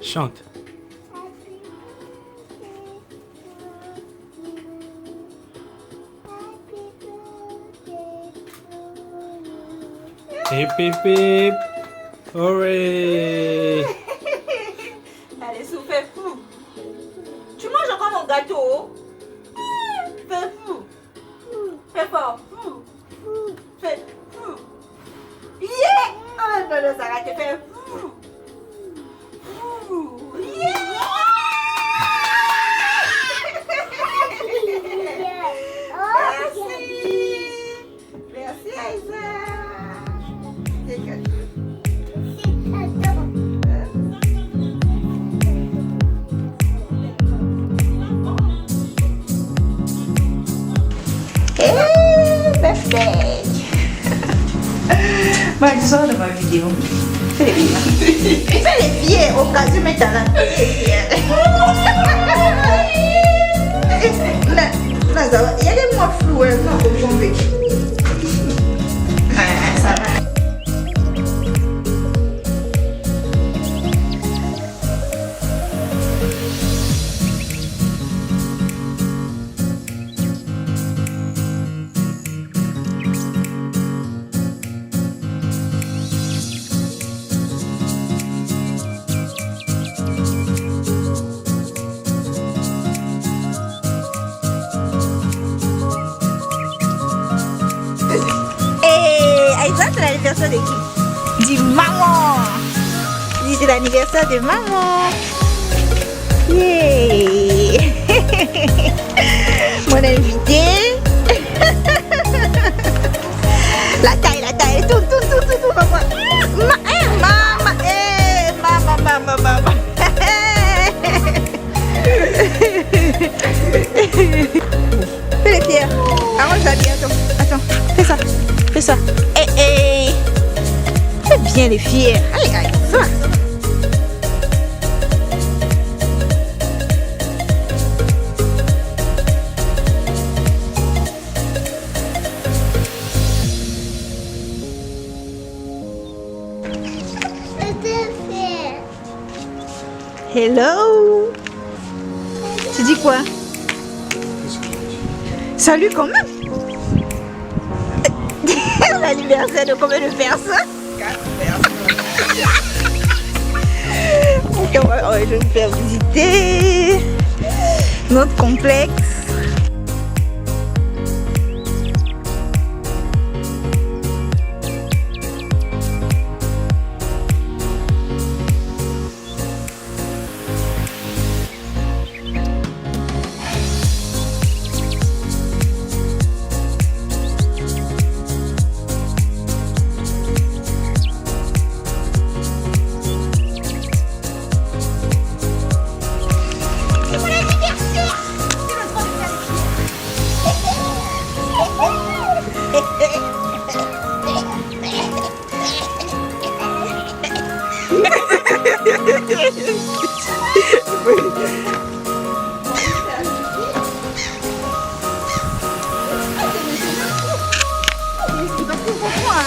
Chante. Hip hip hip. Hooray. Allez, Sou, fais fou. Tu manges encore mon gâteau? Fais fou. Fais fort. Fou. Fais fou. Yeah! Oh non, non, Sarah, tu fais fou. Fou. Yeah! Merci. Merci, Aïssa. C'est cadeau. Birthday! Ma sors de ma vidéo. Fais les filles. Fais les filles au cas où maintenant. Il y a des mots flous. Non, comme on veut. Ça va. C'est l'anniversaire de qui? Du maman. Dis c'est l'anniversaire de maman. Yeah. Mon invité. La taille, tout, maman. Maman. Fais les pierres. Arrange-la bien, attends, fais ça. Fais bien les fiers. Allez, ça. Hello. Tu dis quoi? Salut quand même. L'anniversaire de combien de personnes? 4 personnes. Je vais vous faire visiter notre complexe.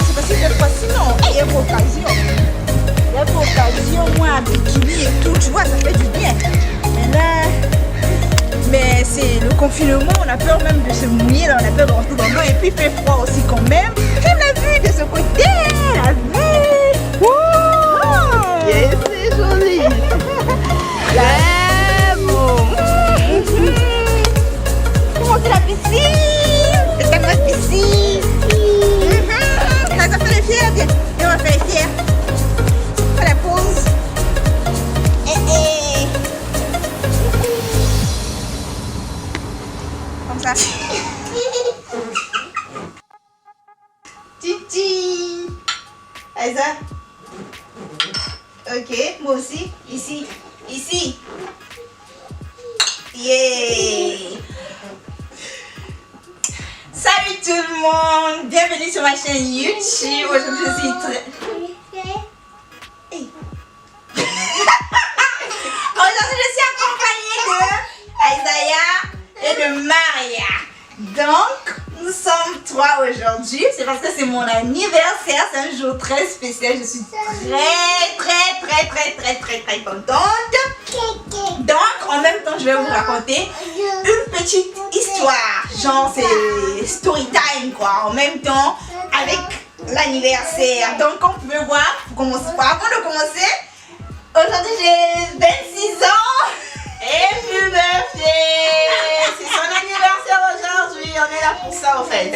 C'est parce que des fois sinon, il y a pour occasion, moi, bikini et tout, tu vois, ça fait du bien. Mais c'est le confinement, on a peur même de se mouiller, là, on a peur de rentrer dans l'eau et puis il fait froid aussi quand même. J'aime la vue de ce côté, la vue. Oh, yes, c'est joli. Comment c'est la piscine? C'est ta grande piscine. Ça fait les fiers, viens. Et on va faire les fiers. Fais la pause. Comme ça. Titi. Aïssa. Ok, moi aussi. Ici. Yeah. Salut tout le monde, bienvenue sur ma chaîne YouTube. Aujourd'hui je suis très... Hey. Aujourd'hui je suis accompagnée de Isaiah et de Maria. Donc nous sommes 3 aujourd'hui. C'est c'est parce que c'est mon anniversaire. C'est un jour très spécial. Je suis très contente. Donc, en même temps, je vais vous raconter une petite histoire. Genre, c'est story time, quoi. En même temps, avec l'anniversaire. Donc, comme vous pouvez voir, avant de commencer, aujourd'hui, j'ai 26 ans. Happy birthday! C'est son anniversaire aujourd'hui, on est là pour ça en fait.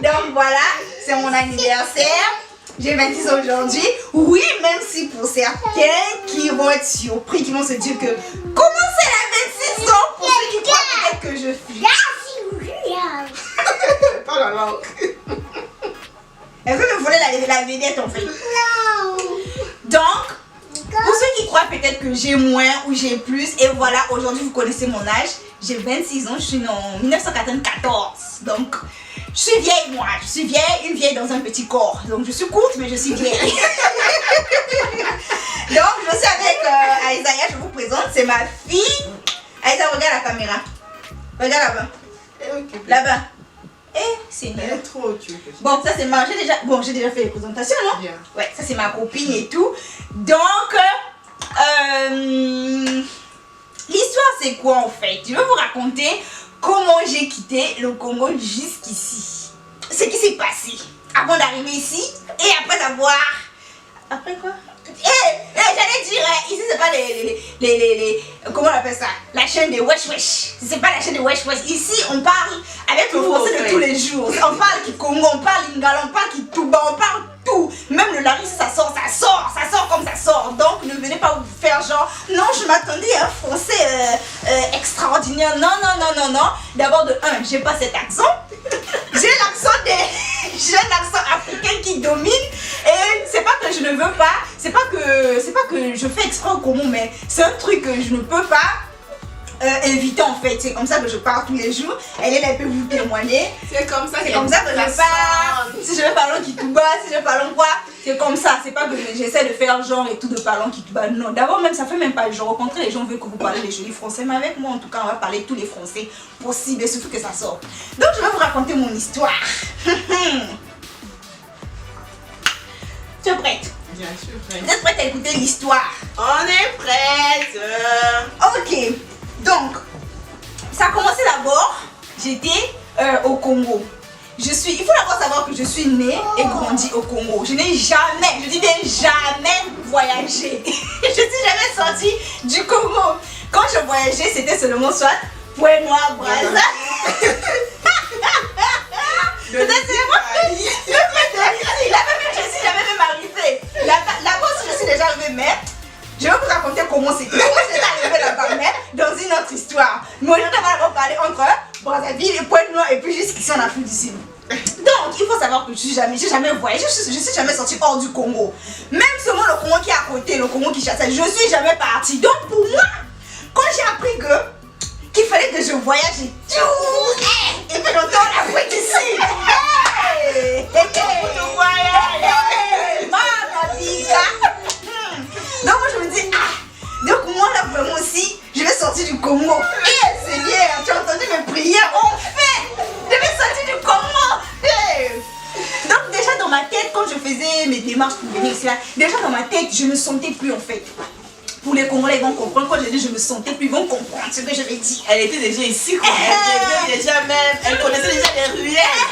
Donc voilà, c'est mon anniversaire. J'ai 26 ans aujourd'hui. Oui, même si pour certains qui vont être surpris, qui vont se dire que comment c'est la 26 ans pour ceux qui croient peut-être que je suis. Oh la langue. Elle veut me voler la vedette en fait. Donc, pour ceux qui croient peut-être que j'ai moins ou j'ai plus, et voilà, aujourd'hui vous connaissez mon âge, j'ai 26 ans, je suis née en 1994, donc je suis vieille moi, je suis vieille, une vieille dans un petit corps, donc je suis courte mais je suis vieille. Donc je suis avec Aïsaya, je vous présente, c'est ma fille. Aïsaya, regarde la caméra, regarde là-bas, là-bas. Seigneur. Elle est trop cute. Bon, ça c'est ma... J'ai déjà fait les présentations, non? Bien. Ouais, ça c'est ma copine et tout. Donc, l'histoire c'est quoi en fait? Je vais vous raconter comment j'ai quitté le Congo jusqu'ici. Ce qui s'est passé avant d'arriver ici et après avoir... Après quoi? J'allais dire, ici c'est pas les comment on appelle ça? La chaîne de Wesh Wesh. C'est pas la chaîne de Wesh Wesh. Ici on parle avec le français de tous les jours. On parle Kikongo, on parle Lingala, on parle Kituba, on parle tout. Même le Laris ça sort comme ça sort. Donc ne venez pas vous faire genre, non je m'attendais à un français extraordinaire. Non. D'abord de un, j'ai pas cet accent. J'ai un accent africain qui domine et c'est pas que je ne veux pas, c'est pas que je fais exprès au Congo, mais c'est un truc que je ne peux pas éviter en fait. C'est comme ça que je parle tous les jours. Elle peut vous témoigner. C'est comme ça que je parle. Si je veux parler en Kituba, si je veux parler en quoi, c'est comme ça. C'est pas que j'essaie de faire genre et tout de parler en Kituba. Non, d'abord même ça fait même pas. Je rencontre les gens, veulent que vous parlez les jolis français, mais avec moi en tout cas on va parler tous les français possibles et surtout que ça sort. Donc je vais vous raconter mon histoire. Tu es prête? Bien sûr, prête. Vous êtes prête à écouter l'histoire? On est prête. Ok, donc ça a commencé d'abord, j'étais au Congo. Il faut d'abord savoir que je suis née et grandie au Congo. Je n'ai jamais, je dis bien jamais voyagé. Je ne suis jamais sortie du Congo. Quand je voyageais, c'était seulement soit Pointe-Noire, Brazza. J'avais même arrivé. Là-bas, je suis déjà arrivée, mais je vais vous raconter comment c'est arrivé là-bas, mais dans une autre histoire. Mais aujourd'hui, on va parler entre Brazzaville et Pointe-Noire et puis jusqu'ici en Afrique du Sud. Donc, il faut savoir que j'ai jamais voyagé, je suis jamais sortie hors du Congo. Même seulement le Congo qui est à côté, le Congo qui chasse, je suis jamais partie. Donc, pour moi, quand j'ai appris qu'il fallait que je voyage et tout, et puis longtemps en Afrique du Sud. Donc moi je me dis, donc moi là vraiment aussi, je vais sortir du Congo. Seigneur, tu as entendu mes prières, enfin, je vais sortir du Congo. Donc déjà dans ma tête, quand je faisais mes démarches pour venir ici là, déjà dans ma tête, je ne sentais plus en fait. Pour les Congolais, ils vont comprendre. Quand je dis je me sentais plus, ils vont comprendre ce que je vais dire. Elle était déjà ici, quoi. Elle connaissait déjà les ruelles.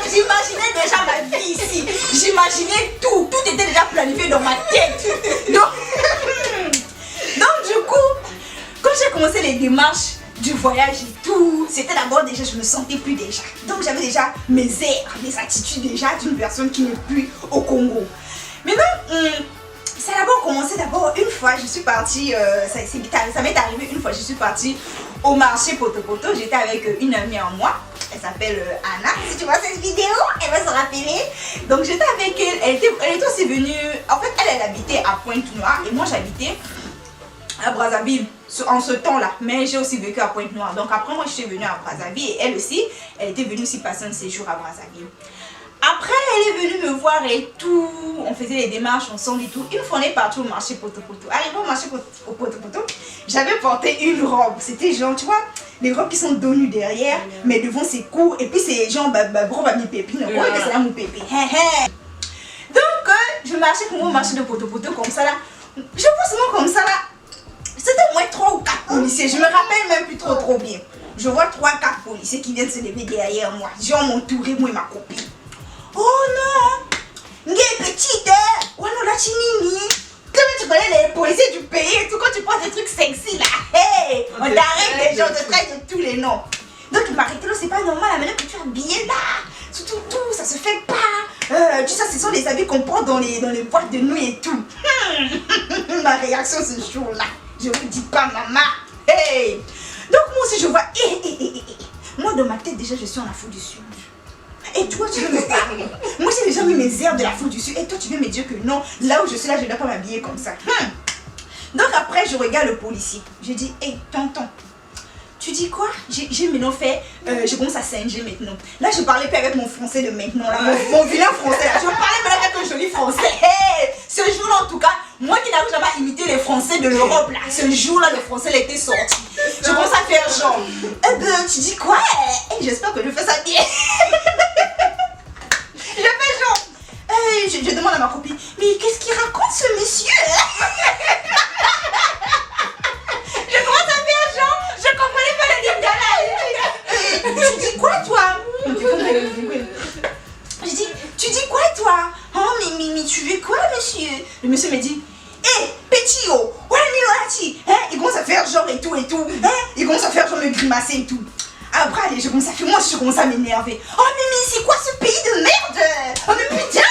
J'imaginais déjà ma vie ici. J'imaginais tout. Tout était déjà planifié dans ma tête. Donc du coup, quand j'ai commencé les démarches du voyage et tout, c'était d'abord déjà, je me sentais plus déjà. Donc j'avais déjà mes airs, mes attitudes déjà d'une personne qui n'est plus au Congo. Maintenant, ça a d'abord commencé une fois, je suis partie, ça m'est arrivé une fois, je suis partie au marché Poto-Poto, j'étais avec une amie en moi, elle s'appelle Anna, si tu vois cette vidéo, elle va se rappeler. Donc j'étais avec elle, elle était aussi venue, en fait elle habitait à Pointe-Noire et moi j'habitais à Brazzaville en ce temps-là, mais j'ai aussi vécu à Pointe-Noire. Donc après moi je suis venue à Brazzaville et elle aussi, elle était venue aussi passer un séjour à Brazzaville. Après, elle est venue me voir et tout. on faisait les démarches ensemble et tout. Une fois on est parti au marché Poto-Poto. Arrivé au marché au Poto-Poto, j'avais porté une robe. C'était genre, tu vois, les robes qui sont dos nus derrière, mais devant c'est court. Et puis c'est genre, robe à mi-pépine. Ouais, c'est là mon pépé. Donc, je marchais pour moi au marché de Poto-Poto comme ça là. Je vois souvent comme ça là. C'était au moins 3 ou 4 policiers. Je me rappelle même plus trop bien. Je vois 3 ou 4 policiers qui viennent se lever derrière moi. Genre m'entourer, moi et ma copine. Oh non! N'gé petite! Oh non, la chinini! Tu connais les policiers du pays et tout, quand tu prends des trucs sexy là. Hey! On t'arrête des gens de traite de tous les noms. Donc il m'a arrêté là, c'est pas normal la manière que tu es habillée là. Surtout tout, ça se fait pas. Tu sais, ce sont les habits qu'on porte dans les boîtes de nuit et tout. Ma réaction ce jour-là, je vous dis pas maman. Hey! Donc moi aussi je vois, moi dans ma tête déjà je suis en Afrique du Sud. Et toi tu veux me parler. Moi j'ai déjà mis mes airs de l'Afrique du Sud et toi tu veux me dire que non, là où je suis là je ne dois pas m'habiller comme ça. Donc après je regarde le policier. Je dis, hey tonton, tu dis quoi? J'ai maintenant fait, je commence à singer maintenant. Là je parlais plus avec mon français de maintenant, là, mon vilain français là. Je parlais maintenant avec un joli français. Hey, ce jour-là en tout cas, moi qui n'arrive jamais à imiter les français de l'Europe là, ce jour-là le français il était sorti. Je commence à faire genre, eh ben tu dis quoi? J'espère que je fais ça bien. Je fais genre, je demande à ma copine, mais qu'est-ce qu'il raconte ce monsieur? Je commence à faire genre, je comprenais pas le lingala. Tu dis quoi toi? Je dis, tu dis quoi toi? Oh mais tu veux quoi monsieur? Le monsieur me dit, hé petit oh, il commence à faire genre et tout, il commence à faire genre me grimacer et tout. Après allez, je commence à faire, moi je commence à m'énerver. Oh mais c'est quoi ce pays de merde? Oh mais putain.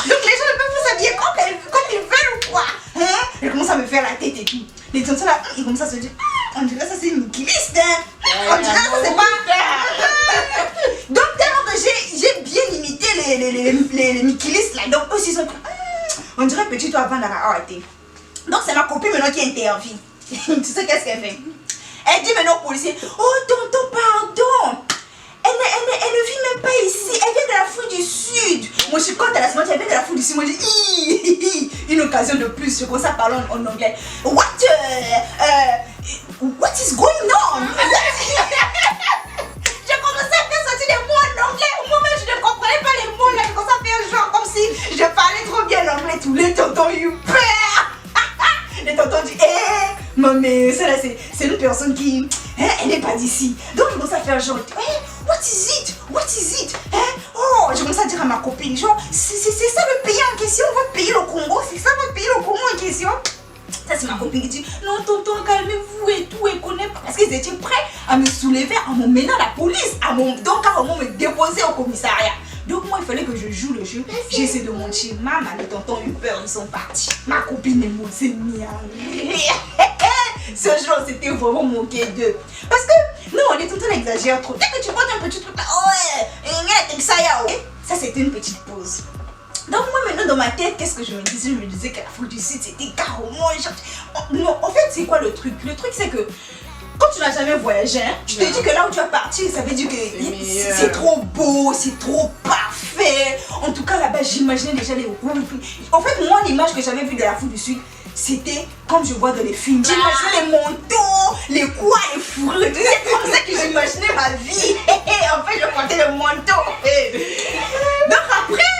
Donc les gens ne peuvent pas s'habiller comme ils veulent ou quoi? Je commence à me faire la tête et tout. Les tontons là, ils commencent à se dire, on dirait ça c'est une nikiliste, on dirait ça c'est pas. Donc tellement que j'ai bien imité les nikilistes là, donc eux aussi sont, on dirait petit toi avant d'arrêter. Donc c'est ma copine maintenant qui intervient. Tu sais qu'est-ce qu'elle fait? Elle dit maintenant au policier, oh tonton pardon, elle ne vit même pas ici, elle vient de l'Afrique du Sud. Moi je suis quand elle a elle vient de l'Afrique du Sud, moi je dis, une occasion de plus, je commence à parler en anglais. What is going on? Je commençais à faire sortir des mots en anglais, moi-même je ne comprenais pas les mots là, je commençais à faire genre comme si je parlais trop bien l'anglais, tous les tontons eu peur. Les tontons disent, mais ça là c'est une personne qui, elle n'est pas d'ici. Donc je commence à faire genre, what is it? Oh, je commence à dire à ma copine, genre, c'est ça le pays en question, votre pays le Congo, c'est ça votre pays le Congo en question? Ça c'est ma copine qui dit, non tonton calmez-vous et tout, et connaît pas. Parce qu'ils étaient prêts à me soulever en m'emmenant à la police, donc carrément me déposer au commissariat. Donc moi il fallait que je joue le jeu. J'ai essayé de mentir. Maman, les tontons ont eu peur, ils sont partis. Ma copine et moi c'est mis à rire. Ce jour c'était vraiment moqué d'eux. Parce que nous les tontons exagèrent trop. Dès que tu portes un petit truc là, ça c'était une petite pause. Donc moi maintenant dans ma tête, qu'est-ce que je me disais? Je me disais que l'Afrique du Sud c'était carrément. Non, en fait c'est quoi le truc? Le truc c'est que quand tu n'as jamais voyagé, tu te dis que là où tu vas partir, ça veut dire que c'est trop beau, c'est trop parfait. En tout cas là-bas, j'imaginais déjà les routes. En fait, moi, l'image que j'avais vue de l'Afrique du Sud, c'était comme je vois dans les films. J'imaginais les manteaux, les quoi, les fourrures. C'est comme ça que j'imaginais ma vie. En fait, je portais le manteau. Donc après,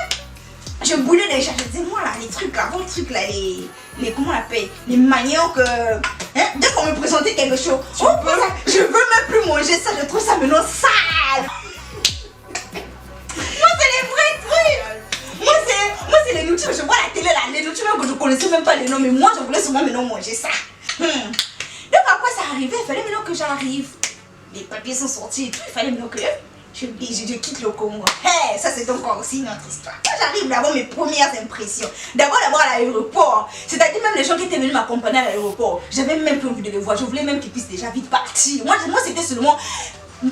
je boulais déjà. Je disais, moi là, les trucs là, vos trucs là, comment on appelle? Les manières que. Dès qu'on me présentait quelque chose, je veux même plus manger ça, je trouve ça maintenant sale. Moi c'est les vrais trucs. Moi c'est les nourritures, je vois la télé là, les nourritures même que je connaissais même pas les noms, mais moi je voulais souvent maintenant manger ça. Donc après ça arrivait, il fallait maintenant que j'arrive. Les papiers sont sortis et tout, il fallait maintenant que je quitte le Congo. Ça c'est encore aussi une autre histoire. Quand j'arrive d'avoir mes premières impressions, d'abord à l'aéroport, c'est-à-dire même les gens qui étaient venus m'accompagner à l'aéroport, j'avais même plus envie de les voir, je voulais même qu'ils puissent déjà vite partir. Moi c'était seulement,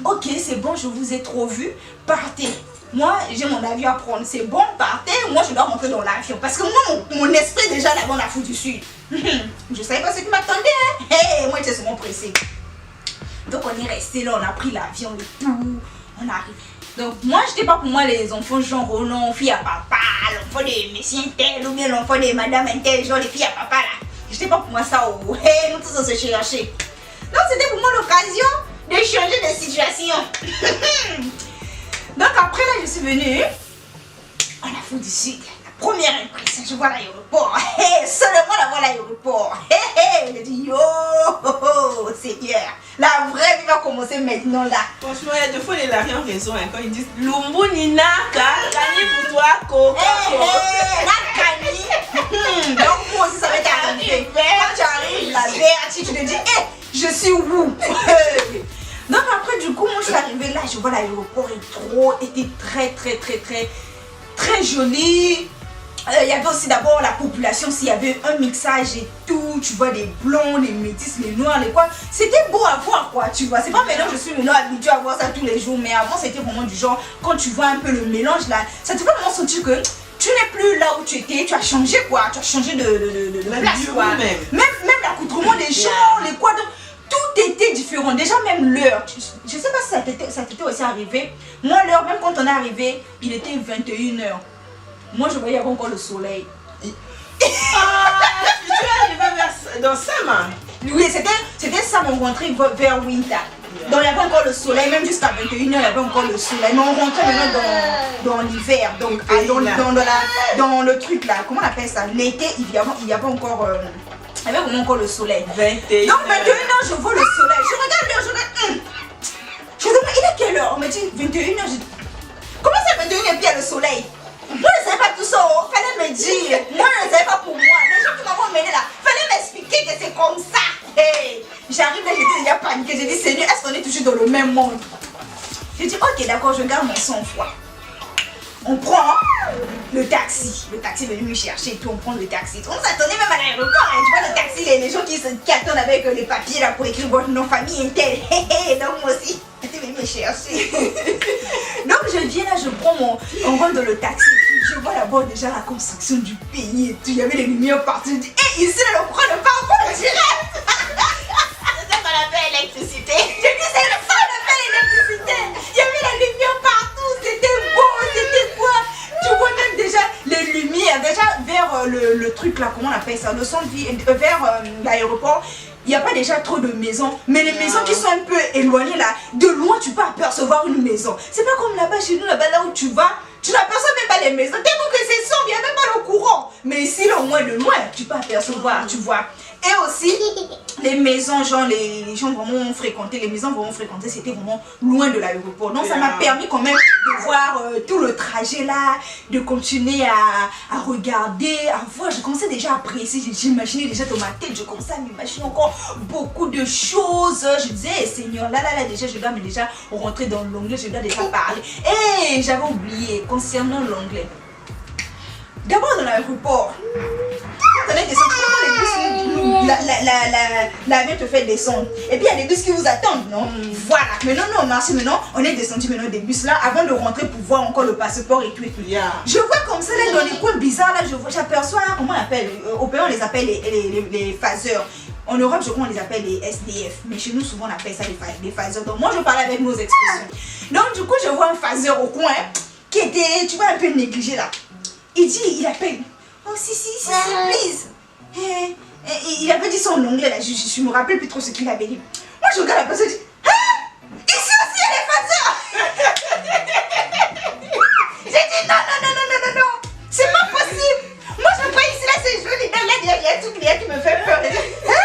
ok c'est bon, je vous ai trop vu, partez. Moi j'ai mon avion à prendre, c'est bon, partez, moi je dois rentrer dans l'avion. Parce que moi mon esprit déjà là-bas en Afrique du Sud. Je savais pas ce qui m'attendait. Moi j'étais seulement pressée. Donc on est resté là, on a pris l'avion et tout. On arrive. Donc moi, j'étais pas pour moi les enfants genre, oh non, fille à papa, l'enfant de monsieur tel ou bien l'enfant de madame tel, genre les filles à papa là. J'étais pas pour moi ça, oh, hey, nous tous on se cherchait. Donc c'était pour moi l'occasion de changer de situation. Donc après là, je suis venue en Afrique du Sud. La première impression, je vois l'aéroport. Hey, seulement la voir l'aéroport. Hey, hey, je dis yo, oh, oh, Seigneur. La vraie vie va commencer maintenant là. Franchement, il y a deux fois les Larry ont raison hein, quand ils disent Lumbu Nina, Kani pour toi, Coco. Hey, la Kani. Donc moi aussi ça va t'arriver. Quand tu arrives là, tu te dis, hey, je suis où? Donc après du coup, moi je suis arrivée là, je vois l'aéroport était très joli. Il y avait aussi d'abord la population, s'il y avait un mixage et tout, tu vois des blonds, les métis, les noirs, les quoi. C'était beau à voir quoi, tu vois. C'est pas maintenant je suis maintenant habituée à voir ça tous les jours, mais avant c'était vraiment du genre, quand tu vois un peu le mélange là, ça te fait vraiment sentir que tu n'es plus là où tu étais, tu as changé quoi, tu as changé de place quoi. Même l'accoutrement des gens, les quoi, donc, tout était différent. Déjà même l'heure, je sais pas si ça t'était aussi arrivé. Moi l'heure, même quand on est arrivé, il était 21h. Moi je voyais encore le soleil. Tu es arrivé dans Sama. Oui, c'était ça mon rentrée vers Winter. Donc il y avait encore le soleil, même jusqu'à 21h il y avait encore le soleil. Mais on rentrait maintenant dans l'hiver, donc dans le truc là, comment on appelle ça? L'été, il y avait encore il y avait vraiment encore le soleil. 21h. Donc 21h je vois le soleil. Je regarde l'heure, je regarde. Je demande, il est quelle heure? On me dit 21h. Comment ça 21h et puis il y a le soleil? Moi je ne savais pas tout ça, oh. Fallait me dire. Moi je ne savais pas pour moi. Les gens qui m'ont emmené là, fallait m'expliquer que c'est comme ça. Hey. J'arrive là, j'étais déjà paniquée. J'ai dit, Seigneur, est-ce qu'on est toujours dans le même monde? J'ai dit, ok, d'accord, je garde mon sang-froid. On prend le taxi. Le taxi est venu me chercher et tout, on prend le taxi. On s'attendait même à l'aéroport. Hein. Tu vois le taxi, les gens qui attendent avec les papiers là pour écrire votre nom, famille et tel. Donc moi aussi, j'étais venu me chercher. Donc je viens là, je prends on rentre dans le taxi. Je vois là-bas déjà la construction du pays et tout. Il y avait les lumières partout. Je dis, hé, ici là, le courant ne part pas, je reste. C'est pas la paix électricité. Je dis, c'est le sang de l'électricité. Il y avait la lumière partout. C'était beau, c'était quoi? Tu vois même déjà les lumières. Déjà vers le truc là, comment on appelle ça? Le centre-ville, vers l'aéroport. Il n'y a pas déjà trop de maisons, mais les maisons qui sont un peu éloignées là, de loin tu peux apercevoir une maison. C'est pas comme là-bas chez nous, là-bas là où tu vas, tu n'aperçois même pas les maisons. Tellement que c'est sombre, il n'y a même pas le courant. Mais ici, là, au moins de loin, tu peux apercevoir, tu vois. Et aussi, les maisons, genre les gens vraiment fréquentaient, les maisons vraiment fréquentées, c'était vraiment loin de l'aéroport. Donc ça m'a permis quand même de voir tout le trajet là, de continuer à regarder, à voir. Je commençais déjà à apprécier, j'imaginais déjà dans ma tête, je commençais à m'imaginer encore beaucoup de choses. Je disais, hey, Seigneur, là, déjà, je dois me déjà rentrer dans l'anglais, je dois déjà parler. Et j'avais oublié, concernant l'anglais. D'abord dans l'aéroport, quand on est descendu, les bus, l'avion te fait descendre. Et puis il y a des bus qui vous attendent, non? Voilà. Maintenant, on marche, maintenant, on est descendu maintenant des bus là, avant de rentrer pour voir encore le passeport et tout et tout. Je vois comme ça, là, dans les coins bizarres, là, j'aperçois, comment on appelle? Au pays, on les appelle les phaseurs. En Europe, je crois qu'on les appelle les SDF. Mais chez nous, souvent, on appelle ça les phaseurs. Donc moi, je parlais avec nos expressions. Donc du coup, je vois un phaseur au coin qui était, tu vois, un peu négligé là. Il appelle. Oh, si, please. Il avait dit son anglais là. Je me rappelle plus trop ce qu'il avait dit. Moi, je regarde la personne et je dis, hein? Ici aussi, il y a des phaseurs. J'ai dit, non. C'est pas possible. Moi, je vois ici là, c'est joli. Là, il y a un truc qui me fait peur. Hein?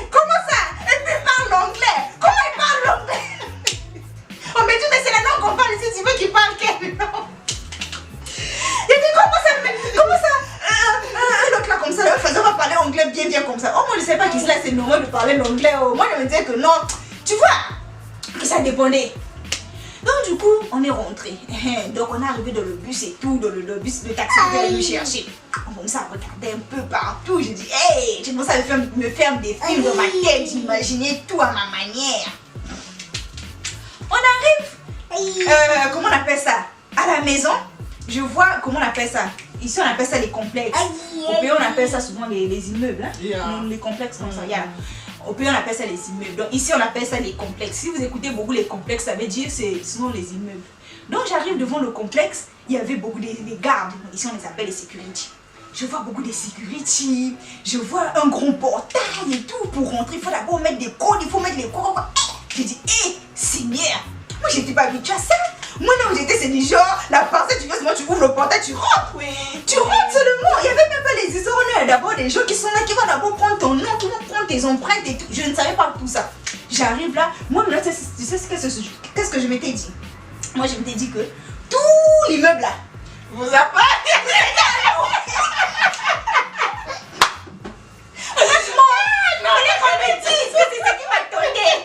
Comment ça? Et puis, il parle anglais. Comment il parle anglais? On me dit, mais c'est la langue qu'on parle ici. Tu veux qu'il parle quelle langue? Il dit, comment ça l'autre là comme ça, le faisant va parler anglais bien comme ça. Oh moi je sais pas qu'ici là c'est normal de parler l'anglais. Oh. Moi je me disais que non, tu vois, que ça dépendait. Donc du coup on est rentré. Donc on est arrivé dans le bus et tout, dans le bus, le taxi qui est venu chercher. On commençait à regarder un peu partout. J'ai dit, hey, j'ai commencé à me faire des films dans ma tête, j'imaginais tout à ma manière. On arrive, comment on appelle ça? À la maison. Je vois, comment on appelle ça? Ici on appelle ça les complexes. Au pays on appelle ça souvent les immeubles. Hein? Les complexes comme ça. Au pays on appelle ça les immeubles. Donc ici on appelle ça les complexes. Si vous écoutez beaucoup les complexes, ça veut dire c'est souvent les immeubles. Donc j'arrive devant le complexe, il y avait beaucoup de gardes, ici on les appelle les security. Je vois beaucoup de security, je vois un grand portail et tout pour rentrer. Il faut d'abord mettre des codes, il faut mettre les codes. Je dis, hé, Seigneur, moi j'étais pas habituée à ça. Moi là où j'étais, c'est du genre, la partie tu fais seulement, tu ouvres le portail, tu rentres. Oui. Tu rentres seulement. Il n'y avait même pas les honneurs. D'abord des gens qui sont là, qui vont d'abord prendre ton nom, qui vont prendre tes empreintes et tout. Je ne savais pas tout ça. J'arrive là, moi maintenant, tu sais qu'est-ce que je m'étais dit? Moi je m'étais dit que tout l'immeuble là, Vous a pas. franchement, on est qu'on me dise que c'est ça qui m'attendait.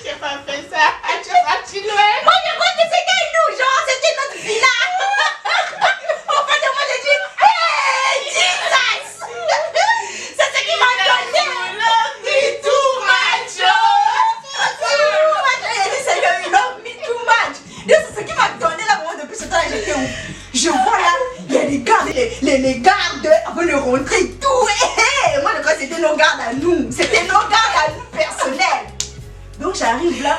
J'ai pas fait ça. Tu es parti loin. Moi je crois que c'était nous, genre c'était notre villa. En fait, moi j'ai dit, hey, Jesus! C'est ce qui m'attendait. Love me too much. C'est love me too much. C'est ce qui m'attendait là, moi depuis ce temps là, j'étais où? Je vois là, il y a les gardes, les gardes avant de rentrer et tout. Hey, moi je crois que c'était nos gardes à nous. C'était nos gardes à nous personnels. Donc j'arrive là,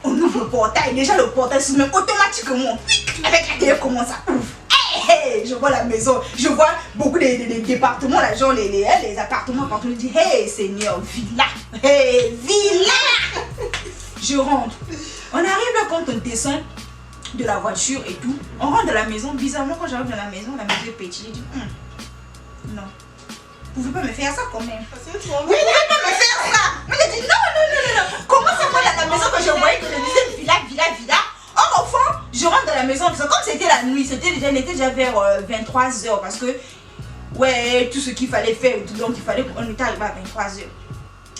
on ouvre le portail. Déjà le portail se met automatiquement. Avec la télé comment ça ouvre. Hey, je vois la maison, je vois beaucoup de départements, là, genre les appartements partout. Je dis, hey Seigneur, villa. Hey, villa. Je rentre. On arrive là quand on descend de la voiture et tout. On rentre dans la maison. Bizarrement, quand j'arrive dans la maison est petite. J'ai dit, non. Vous pouvez pas me faire ça quand même. C'est trop Vous pouvez pas me faire ça. Mais j'ai dit, non. Comment ça va dans la maison que je voyais que je disais villa. Or, au fond, je rentre dans la maison. Parce que comme c'était la nuit, il était déjà vers 23h. Parce que, ouais, tout ce qu'il fallait faire. Donc, il fallait qu'on était arrivé à 23h.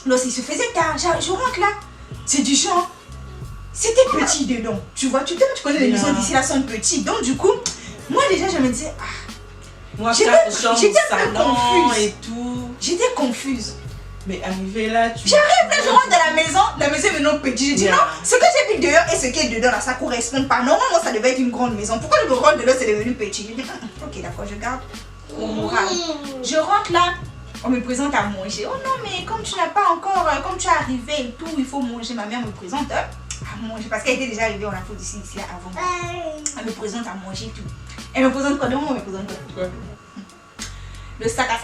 Donc, il se faisait tard. Je rentre là. C'est du genre. C'était petit dedans. Tu vois, tu connais les maisons d'ici là sont petites. Donc, du coup, moi déjà, je me disais, Moi, j'étais chambre, un peu salon confuse. et tout. J'étais confuse. Mais arrivé là, tu. J'arrive là, je rentre dans la maison est maintenant petite. J'ai dit non, ce que j'ai vu dehors et ce qui est dedans là, ça correspond pas. Normalement, ça devait être une grande maison. Pourquoi je me rentre dedans, c'est devenu petit? J'ai dit, ok, d'accord, je garde mon moral. Je rentre là, on me présente à manger. Oh non, mais comme tu n'as pas encore, comme tu es arrivé et tout, il faut manger. Ma mère me présente à manger parce qu'elle était déjà arrivée en Afrique d'ici là avant. Elle me présente à manger et tout. Elle me présente quoi? Demande-moi, elle me présente quoi? Le saka.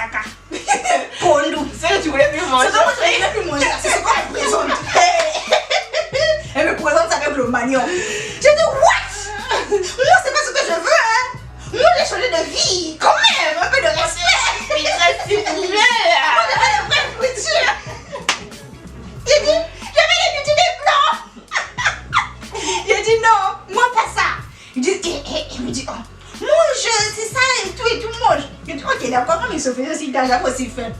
Pondou. C'est que tu voulais plus manger. C'est ce que je voulais plus manger. C'est ce qu'on me présente. Elle me présente ça avec le manioc. J'ai dit, what? Moi, c'est pas ce que je veux, hein. Moi, j'ai changé de vie. Quand même, un peu de respect. Mais ça, s'il vous plaît. Moi, j'avais les vraies friture. J'ai dit, j'avais les petits blancs. J'ai dit, non, moi, pas ça. Il me dit, oh. Mange, c'est ça et tout, mange. Je dis, ok, d'accord, comme il se faisait aussi, j'avais aussi faim.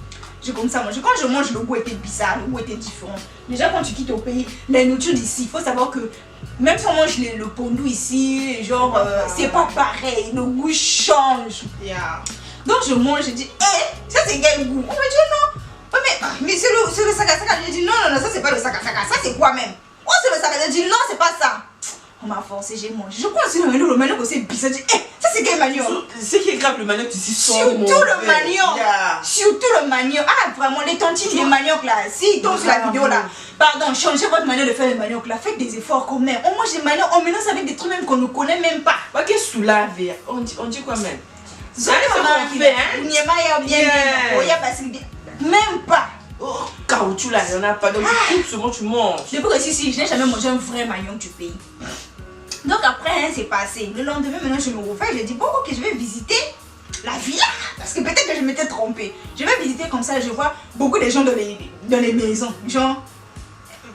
Je commence à manger. Quand je mange, le goût était bizarre, le goût était différent. Déjà, quand tu quittes au pays, la nourriture d'ici, il faut savoir que même si on mange le pondou ici, genre, c'est pas pareil, le goût change. Yeah. Donc, je mange, je dis, ça c'est quel goût? On me dit, non. Mais c'est le saka. Je dis, non, ça c'est pas le saka. Ça c'est quoi même? Oh, c'est le saka. Je dis, non, c'est pas ça. On m'a forcé, j'ai mangé. Je crois que c'est le manioc aussi bizarre. Je dis, ça c'est quel manioc? Ce qui est grave, le manioc ici sort. Surtout le manioc. Yeah. Surtout le manioc. Ah, vraiment, les tontines de manioc là. Si, donc sur la vidéo là. Pardon, changez votre manière de faire le manioc là. Faites des efforts quand même. On mange des manioc, on mélange avec des trucs même qu'on ne connaît même pas. Bah, qu'est-ce que laver? On dit quoi même? C'est ce qu'on fait, hein? Même pas. Oh, caoutchouc là, il n'y en a pas. Donc, tu coupes souvent, tu manges. Depuis que si, je n'ai jamais mangé un vrai manioc du pays. Donc après, c'est passé. Le lendemain, maintenant, je me refais. Je dis, bon, ok, je vais visiter la villa. Parce que peut-être que je m'étais trompée. Je vais visiter comme ça, je vois beaucoup de gens dans les maisons. Genre,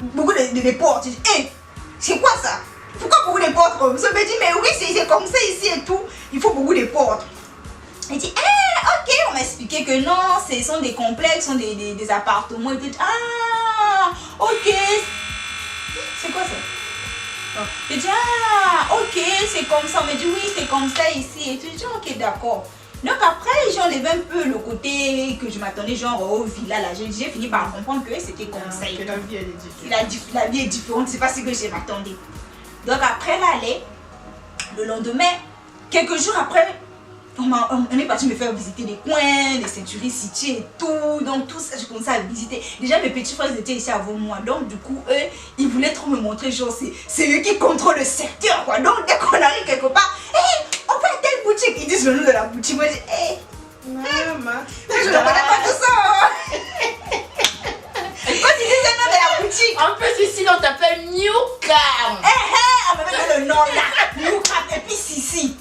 beaucoup de portes. Je dis, hé, c'est quoi ça? Pourquoi beaucoup de portes comme ça? Je me dis, mais oui, c'est comme ça ici et tout. Il faut beaucoup de portes. Il dit, ok, on m'a expliqué que non, ce sont des complexes, ce sont des appartements. Il dit, ah, ok. C'est quoi ça? Je dis, ok, c'est comme ça. On me dit, oui, c'est comme ça ici. Et tout. Je dis, ok, d'accord. Donc après, j'ai enlevé un peu le côté que je m'attendais, genre au villa là. J'ai fini par comprendre que c'était comme ça. Que la vie, elle est différente. La vie est différente, c'est pas ce que je m'attendais. Donc après l'aller, le lendemain, quelques jours après, on est parti me faire visiter les coins, les Century City et tout. Donc tout ça, je commençais à visiter. Déjà mes petits frères étaient ici avant moi. Donc du coup, eux, ils voulaient trop me montrer, genre, c'est eux qui contrôlent le secteur, quoi. Donc dès qu'on arrive quelque part, hey, on va à telle boutique. Ils disent le nom de la boutique. Moi, je dis, hey, Maman. je ne connais pas tout ça. Hein. Quand ils disent le nom de la boutique, En plus, ici, on t'appelle Newcam. on me met le nom là. Newcam et puis Sissi.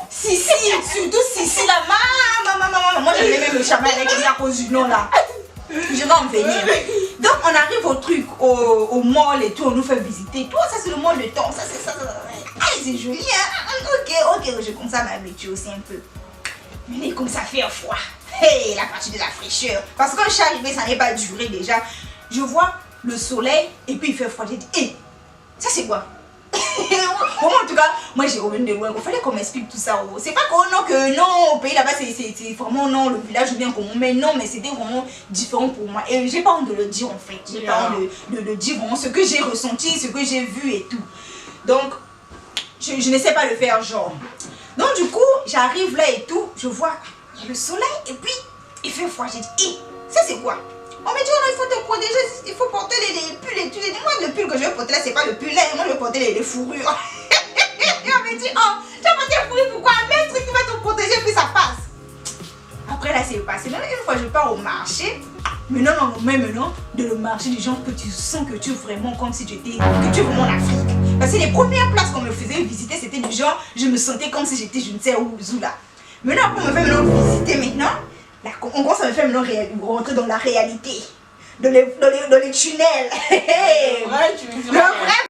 Sissi, surtout Sissi là. Maman. Moi, je voulais même me charmer avec lui à cause du nom là. Je vais en venir. Donc, on arrive au truc, au mall et tout. On nous fait visiter. Tout ça, c'est le mall de temps. Ça, c'est ça. Ah, c'est joli, hein. Ok, je commence à m'habituer aussi un peu. Mais comme ça fait froid. Hey, la partie de la fraîcheur. Parce que quand je suis arrivée, ça n'est pas duré déjà. Je vois le soleil et puis il fait froid. J'ai dit, hé, ça c'est quoi? Bon, en tout cas, moi j'ai revenu de loin. Il fallait qu'on m'explique tout ça. C'est pas que non, au pays là-bas, c'est vraiment non, le village ou bien comment. Mais non, mais c'était vraiment différent pour moi. Et j'ai pas honte de le dire en fait. J'ai pas honte de le dire vraiment ce que j'ai ressenti, ce que j'ai vu et tout. Donc, je ne sais pas le faire genre. Donc du coup, j'arrive là et tout, je vois, il y a le soleil et puis il fait froid. J'ai dit, hé, ça c'est quoi? On m'a dit, oh non, il faut te protéger, il faut porter les pulls et tout. J'ai dit, moi le pull que je vais porter là, c'est pas le pull là, moi je vais porter les fourrures. Et on m'a dit, oh, tu vas porter les fourrures, pourquoi? Même un truc qui va te protéger, puis ça passe. Après là, c'est passé. Maintenant, une fois je pars au marché, maintenant, de le marché, des gens que tu sens que tu es vraiment comme si tu étais, que tu es vraiment en Afrique. Parce que les premières places qu'on me faisait visiter, c'était du genre, je me sentais comme si j'étais je ne sais où là. Maintenant, on me fait visiter maintenant, on commence à me faire rentrer dans la réalité, dans les tunnels. Le vrai, tu Le vrai